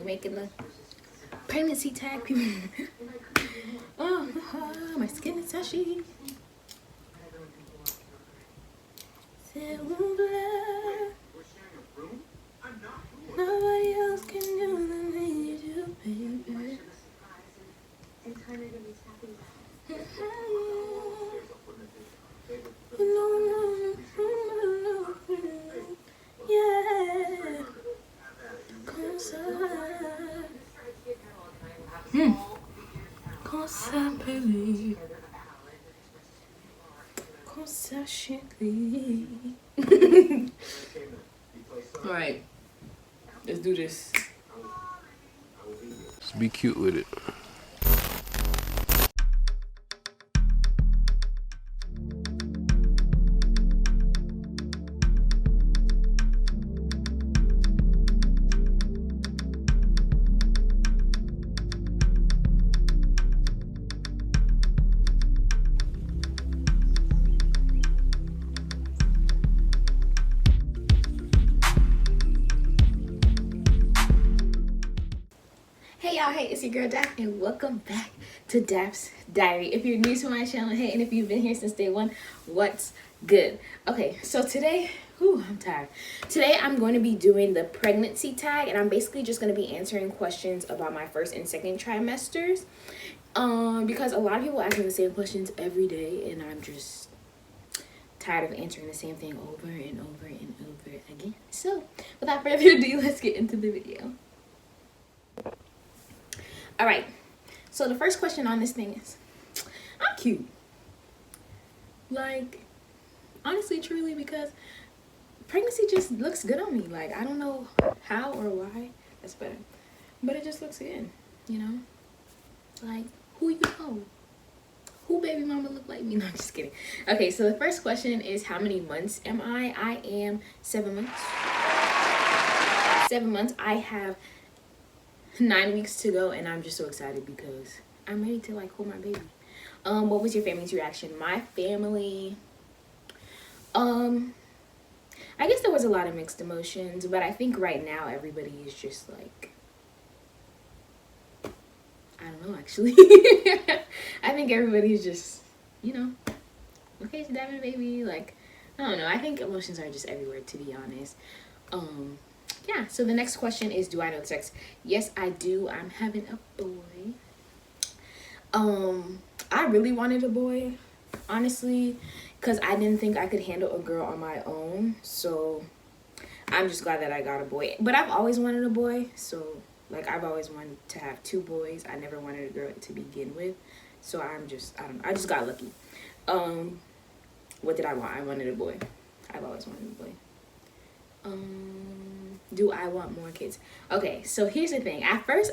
making the pregnancy tag, people. Oh, my skin is ashy. Nobody else can do the things you do, baby. Yeah. Comme ça. Comme ça, baby. Comme ça, chérie. Alright. Let's do this. Just be cute with it. Hey y'all, hey, it's your girl Dap, and welcome back to Dap's Diary. If you're new to my channel, hey, and if you've been here since day one, what's good? Okay, so today, I'm tired. Today I'm going to be doing the pregnancy tag, and I'm basically just going to be answering questions about my first and second trimesters. Because a lot of people ask me the same questions every day, and I'm just tired of answering the same thing over and over and over again. So, without further ado, let's get into the video. All right, so the first question on this thing is, I'm cute. Like, honestly, truly, because pregnancy just looks good on me. Like, I don't know how or why. That's better. But it just looks good, you know? Like, who you know? Who baby mama look like me? No, I'm just kidding. Okay, so the first question is, how many months am I? I am 7 months. 7 months. I have 9 weeks to go, and I'm just so excited because I'm ready to like hold my baby. What was your family's reaction? My family, I guess there was a lot of mixed emotions, but I think right now everybody is just like, I don't know, actually. I think everybody's just, you know, okay, she's having a baby. Like, I don't know. I think emotions are just everywhere, to be honest. Yeah, so the next question is, do I know the sex? Yes, I do. I'm having a boy. I really wanted a boy, honestly, because I didn't think I could handle a girl on my own. So I'm just glad that I got a boy. But I've always wanted a boy. So, like, I've always wanted to have 2 boys. I never wanted a girl to begin with. So I don't know. I just got lucky. What did I want? I wanted a boy. I've always wanted a boy. Do I want more kids? Okay, so here's the thing. At first,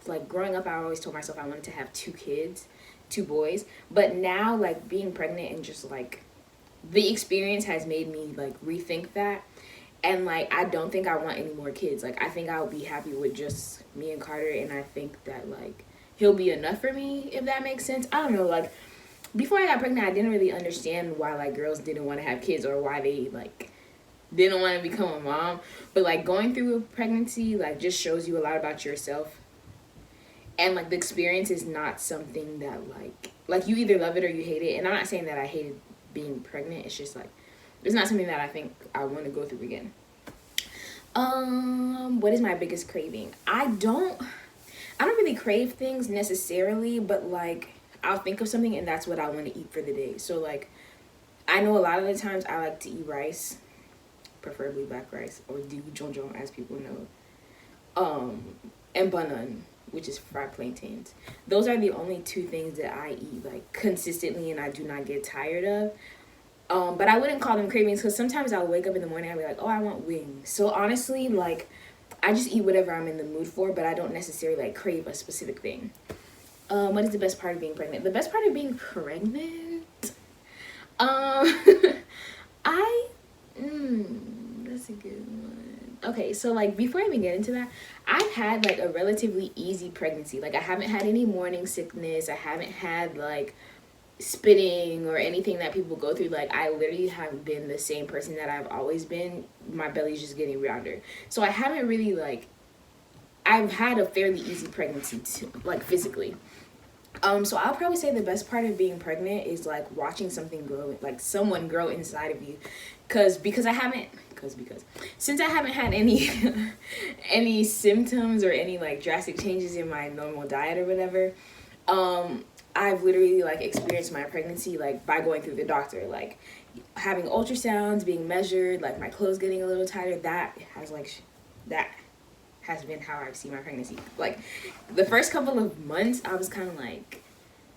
like, growing up, I always told myself I wanted to have 2 kids, 2 boys. But now, like, being pregnant and just, like, the experience has made me, like, rethink that. And, like, I don't think I want any more kids. Like, I think I'll be happy with just me and Carter. And I think that, like, he'll be enough for me, if that makes sense. I don't know, like, before I got pregnant, I didn't really understand why, like, girls didn't want to have kids or why they, like, didn't want to become a mom. But, like, going through a pregnancy, like, just shows you a lot about yourself. And, like, the experience is not something that, like you either love it or you hate it. And I'm not saying that I hated being pregnant. It's just, like, it's not something that I think I want to go through again. What is my biggest craving? I don't really crave things necessarily, but, like, I'll think of something and that's what I want to eat for the day. So, like, I know a lot of the times I like to eat rice, preferably black rice, or jonjon, as people know, and banan, which is fried plantains. Those are the only 2 things that I eat, like, consistently and I do not get tired of. But I wouldn't call them cravings, because sometimes I'll wake up in the morning and I'll be like, oh, I want wings. So honestly, like, I just eat whatever I'm in the mood for, but I don't necessarily, like, crave a specific thing. What is the best part of being pregnant? The best part of being pregnant, that's a good one. Okay, so, like, before I even get into that, I've had, like, a relatively easy pregnancy. Like, I haven't had any morning sickness. I haven't had, like, spitting or anything that people go through. Like, I literally have been the same person that I've always been. My belly's just getting rounder. So I haven't really, like, I've had a fairly easy pregnancy too, like physically. So I'll probably say the best part of being pregnant is like watching something grow, like someone grow inside of you, because I haven't, because since I haven't had any any symptoms or any like drastic changes in my normal diet or whatever, I've literally like experienced my pregnancy like by going through the doctor, like having ultrasounds, being measured, like my clothes getting a little tighter. That has been how I've seen my pregnancy. Like the first couple of months, I was kind of like,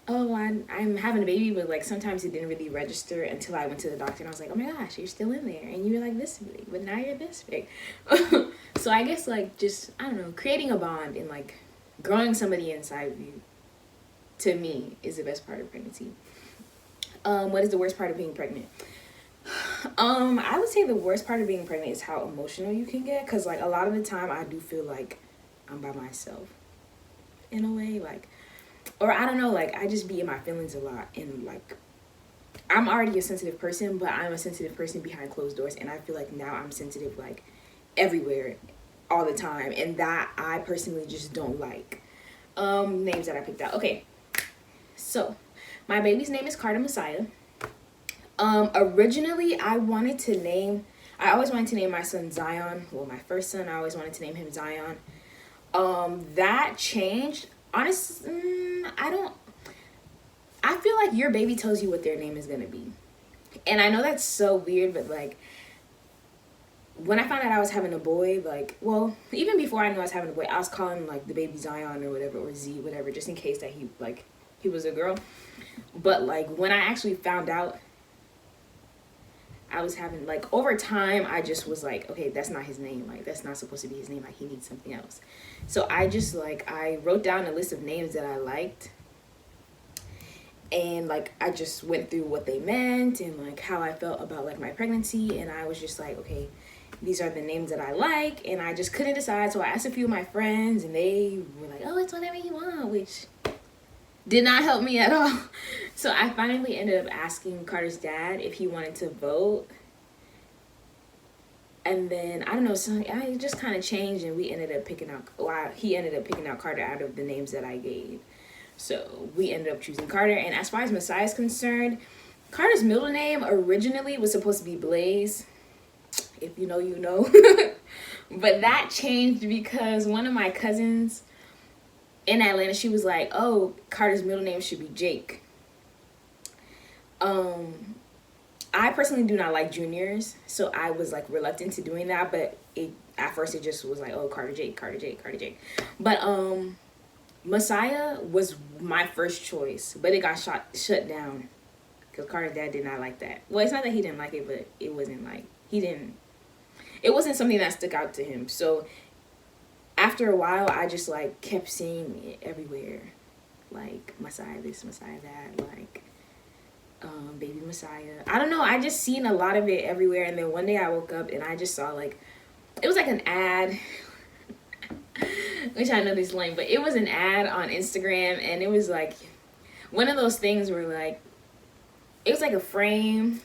oh, I'm having a baby, but like sometimes it didn't really register until I went to the doctor and I was like, oh my gosh, you're still in there, and you were like this big, but now you're this big. So I guess like just, I don't know, creating a bond and like growing somebody inside of you, to me, is the best part of pregnancy. What is the worst part of being pregnant? I would say the worst part of being pregnant is how emotional you can get, because like a lot of the time I do feel like I'm by myself in a way, like, or I don't know, like I just be in my feelings a lot, and like I'm already a sensitive person, but I'm a sensitive person behind closed doors, and I feel like now I'm sensitive like everywhere all the time, and that I personally just don't like. Names that I picked out. Okay, so my baby's name is Carter Messiah. Originally I always wanted to name my son Zion. Well, my first son, I always wanted to name him Zion. That changed. Honestly, I feel like your baby tells you what their name is gonna be. And I know that's so weird, but like when I found out I was having a boy, like, well, even before I knew I was having a boy, I was calling like the baby Zion or whatever, or Z, whatever, just in case that he was a girl. But like when I actually found out I was having, like, over time, I just was like, okay, that's not his name. Like, that's not supposed to be his name. Like, he needs something else. So I just, like, I wrote down a list of names that I liked. And, like, I just went through what they meant and, like, how I felt about, like, my pregnancy. And I was just like, okay, these are the names that I like. And I just couldn't decide. So I asked a few of my friends, and they were like, oh, it's whatever you want, which did not help me at all. So I finally ended up asking Carter's dad if he wanted to vote. And then, I don't know, so I just kind of changed, and he ended up picking out Carter out of the names that I gave. So we ended up choosing Carter. And as far as Messiah is concerned, Carter's middle name originally was supposed to be Blaze. If you know, you know. But that changed because one of my cousins in Atlanta, she was like, oh, Carter's middle name should be Jake. I personally do not like juniors, so I was like reluctant to doing that, but at first it just was like, oh, Carter Jake, Carter Jake, Carter Jake. But Messiah was my first choice, but it got shut down because Carter's dad did not like that. Well, it's not that he didn't like it, but it wasn't like it wasn't something that stuck out to him. So after a while, I just like kept seeing it everywhere, like Messiah this, Messiah that, like baby Messiah. I don't know, I just seen a lot of it everywhere. And then one day I woke up and I just saw, like, it was like an ad which I know this lame, but it was an ad on Instagram, and it was like one of those things where like it was like a frame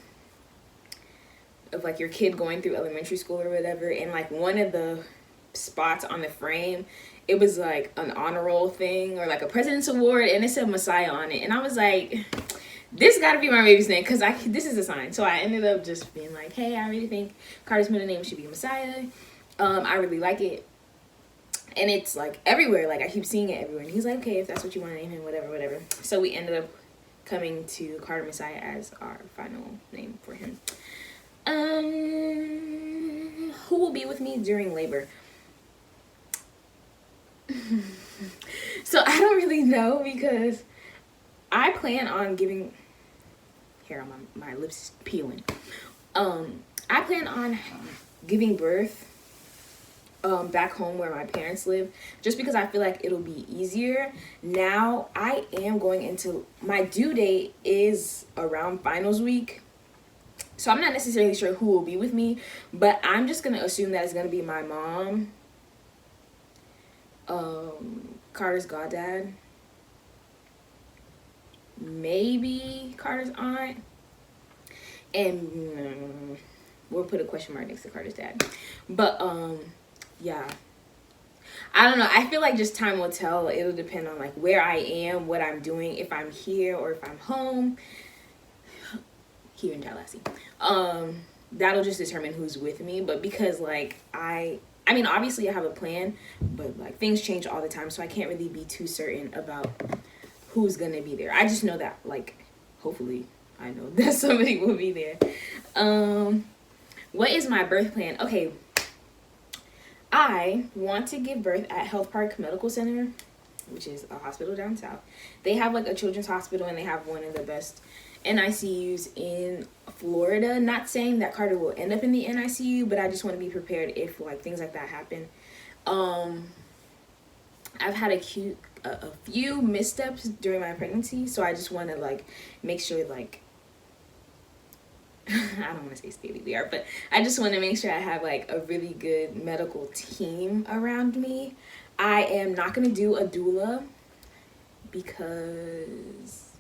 of like your kid going through elementary school or whatever, and like one of the spots on the frame, it was like an honor roll thing or like a president's award, and it said Messiah on it. And I was like, this gotta be my baby's name, because this is a sign. So I ended up just being like, hey, I really think Carter's middle name should be Messiah. I really like it. And it's like everywhere, like I keep seeing it everywhere. And he's like, okay, if that's what you want to name him, whatever. So we ended up coming to Carter Messiah as our final name for him. Who will be with me during labor? So I don't really know, because I plan on giving, here on my lips peeling. I plan on giving birth back home where my parents live, just because I feel like it'll be easier. Now I am going into, my due date is around finals week, so I'm not necessarily sure who will be with me, but I'm just gonna assume that it's gonna be my mom, Carter's goddad, maybe Carter's aunt, and we'll put a question mark next to Carter's dad. But yeah, I don't know. I feel like just time will tell. It'll depend on like where I am, what I'm doing, if I'm here or if I'm home here in Tallahassee. That'll just determine who's with me. But because like I mean obviously I have a plan, but like things change all the time, so I can't really be too certain about who's gonna be there. I just know that like hopefully I know that somebody will be there. What is my birth plan? Okay, I want to give birth at Health Park Medical Center, which is a hospital down south. They have like a children's hospital and they have one of the best NICUs in Florida. Not saying that Carter will end up in the NICU, but I just want to be prepared if like things like that happen. I've had a few missteps during my pregnancy, so I just want to like make sure like I don't want to say stay we are, but I just want to make sure I have like a really good medical team around me. I am not going to do a doula because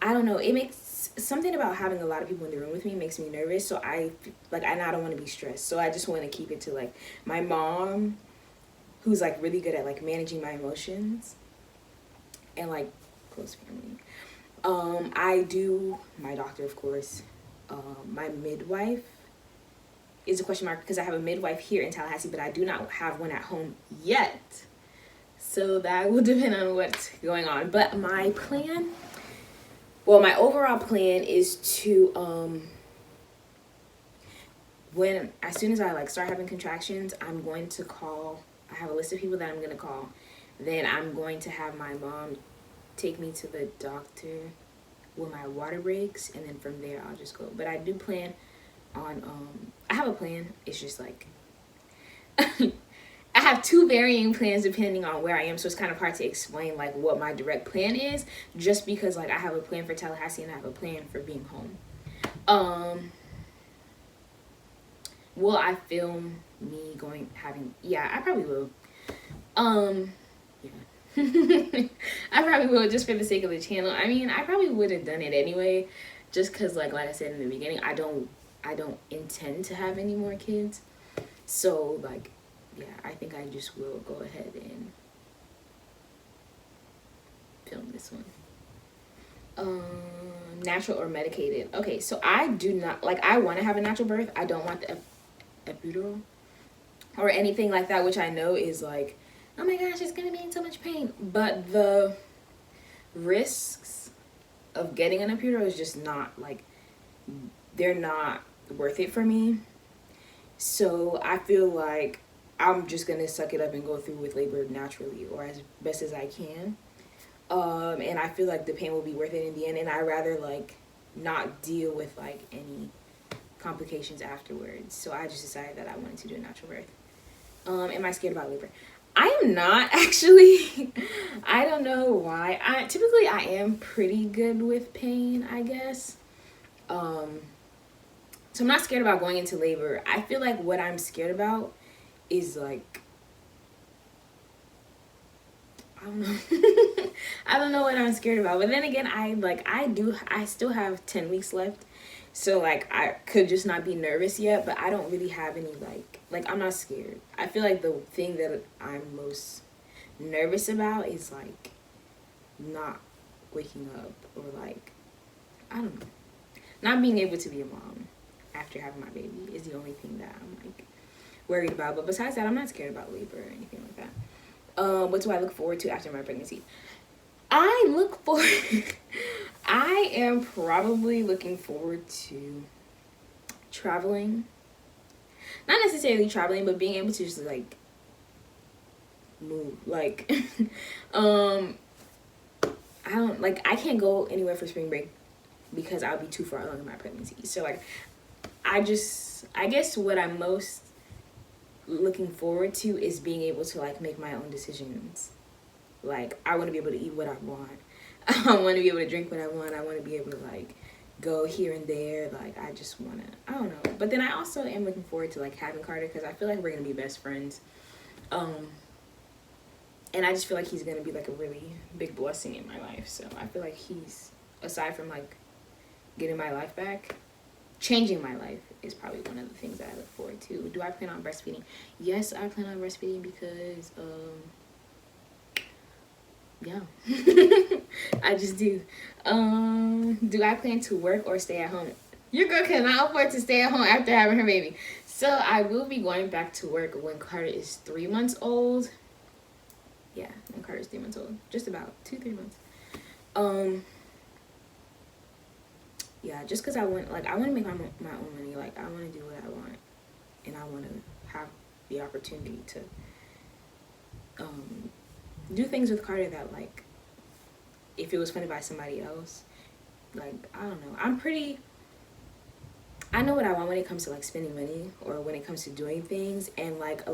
I don't know, it makes something about having a lot of people in the room with me makes me nervous, so I don't want to be stressed. So I just want to keep it to like my mom, who's like really good at like managing my emotions, and like close family. I do my doctor, of course. My midwife is a question mark because I have a midwife here in Tallahassee, but I do not have one at home yet. So that will depend on what's going on. But my plan, well, my overall plan is to as soon as I like start having contractions, I'm going to call. I have a list of people that I'm gonna call. Then I'm going to have my mom take me to the doctor when my water breaks, and then from there I'll just go. But I do plan on I have a plan. It's just like I have two varying plans depending on where I am, so it's kind of hard to explain like what my direct plan is, just because like I have a plan for Tallahassee and I have a plan for being home. Will I film me yeah, I probably will. Yeah. I probably will, just for the sake of the channel. I mean, I probably would have done it anyway, just because like I said in the beginning, I don't intend to have any more kids. So like, yeah, I think I just will go ahead and film this one. Natural or medicated? Okay, so I do not like. I want to have a natural birth. I don't want the epidural or anything like that, which I know is like, oh my gosh, it's gonna be in so much pain. But the risks of getting an epidural is just not like, they're not worth it for me. So I feel like I'm just gonna suck it up and go through with labor naturally or as best as I can. And I feel like the pain will be worth it in the end, and I rather like not deal with like any complications afterwards. So I just decided that I wanted to do a natural birth. Am I scared about labor? I am not, actually. I don't know why. Typically I am pretty good with pain, I guess. So I'm not scared about going into labor. I feel like what I'm scared about is like, I don't know. I don't know what I'm scared about. But then again, I still have 10 weeks left. So like I could just not be nervous yet, but I don't really have any like I'm not scared. I feel like the thing that I'm most nervous about is like not waking up, or like, I don't know, not being able to be a mom after having my baby is the only thing that I'm like worried about. But besides that, I'm not scared about labor or anything like that. What do I look forward to after my pregnancy? I am probably looking forward to traveling. Not necessarily traveling, but being able to just like move. Like, I can't go anywhere for spring break because I'll be too far along in my pregnancy. So like, I guess what I'm most looking forward to is being able to like make my own decisions. Like, I want to be able to eat what I want. I want to be able to drink what I want. I want to be able to like go here and there. Like, I just want to, I don't know. But then I also am looking forward to like having Carter, because I feel like we're going to be best friends. And I just feel like he's going to be like a really big blessing in my life. So I feel like he's, aside from like getting my life back, changing my life is probably one of the things that I look forward to. Do I plan on breastfeeding? Yes, I plan on breastfeeding because yeah. I just do. Do I plan to work or stay at home? Your girl cannot afford to stay at home after having her baby. So I will be going back to work when Carter is 3 months old. Yeah, when Carter's 3 months old. Just about 2-3 months. Yeah, just because I want to make my own money. Like, I want to do what I want, and I want to have the opportunity to do things with Carter that, like, if it was funded by somebody else, like, I don't know. I know what I want when it comes to, like, spending money or when it comes to doing things, and, like,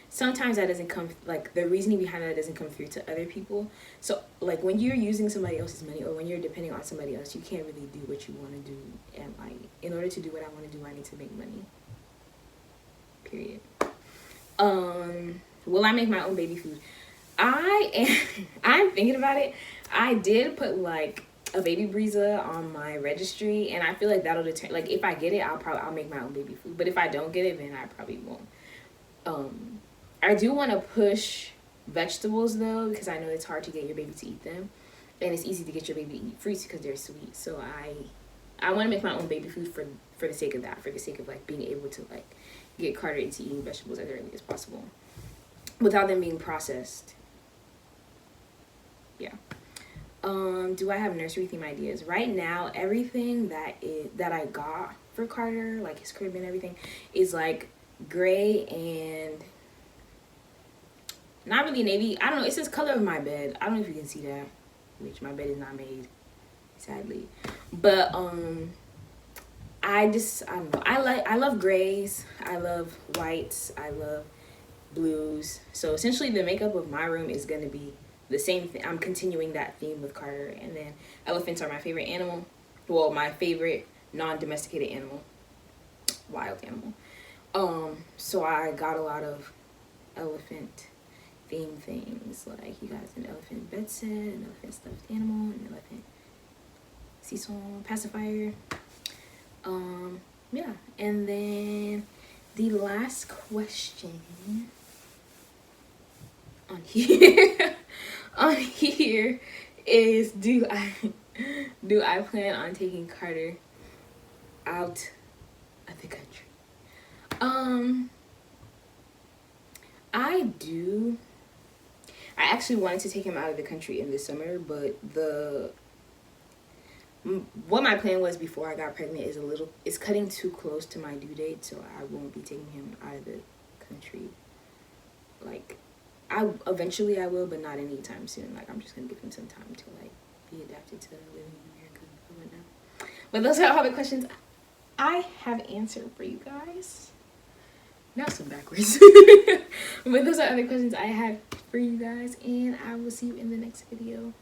sometimes that doesn't come, like, the reasoning behind that doesn't come through to other people. So, like, when you're using somebody else's money or when you're depending on somebody else, you can't really do what you want to do. And, like, in order to do what I want to do, I need to make money. Period. Will I make my own baby food? I'm thinking about it. I did put, like, a baby Breeza on my registry, and I feel like that'll determine, like, if I get it, I'll make my own baby food. But if I don't get it, then I probably won't. I do want to push vegetables, though, because I know it's hard to get your baby to eat them, and it's easy to get your baby to eat fruits because they're sweet. So I want to make my own baby food for the sake of that, for the sake of, like, being able to, like, get Carter into eating vegetables as early as possible without them being processed. Yeah. Do I have nursery theme ideas? Right now, everything that I got for Carter, like his crib and everything, is like gray and not really navy. I don't know. It's this color of my bed. I don't know if you can see that, which my bed is not made, sadly. But I don't know. I love grays. I love whites. I love blues. So essentially, the makeup of my room is gonna be the same thing. I'm continuing that theme with Carter. And then elephants are my favorite animal. Well, my favorite non-domesticated animal, wild animal. So I got a lot of elephant theme things. Like, you got an elephant bed set, an elephant stuffed animal, an elephant seesaw pacifier. Yeah. And then the last question on here is, do I plan on taking Carter out of the country? I do. I actually wanted to take him out of the country in the summer, but what my plan was before I got pregnant is cutting too close to my due date, so I won't be taking him out of the country. Like, eventually I will, but not anytime soon. Like, I'm just gonna give him some time to, like, be adapted to living in America and whatnot. But those are all the questions I have answered for you guys. Now some backwards. But those are all the questions I had for you guys, and I will see you in the next video.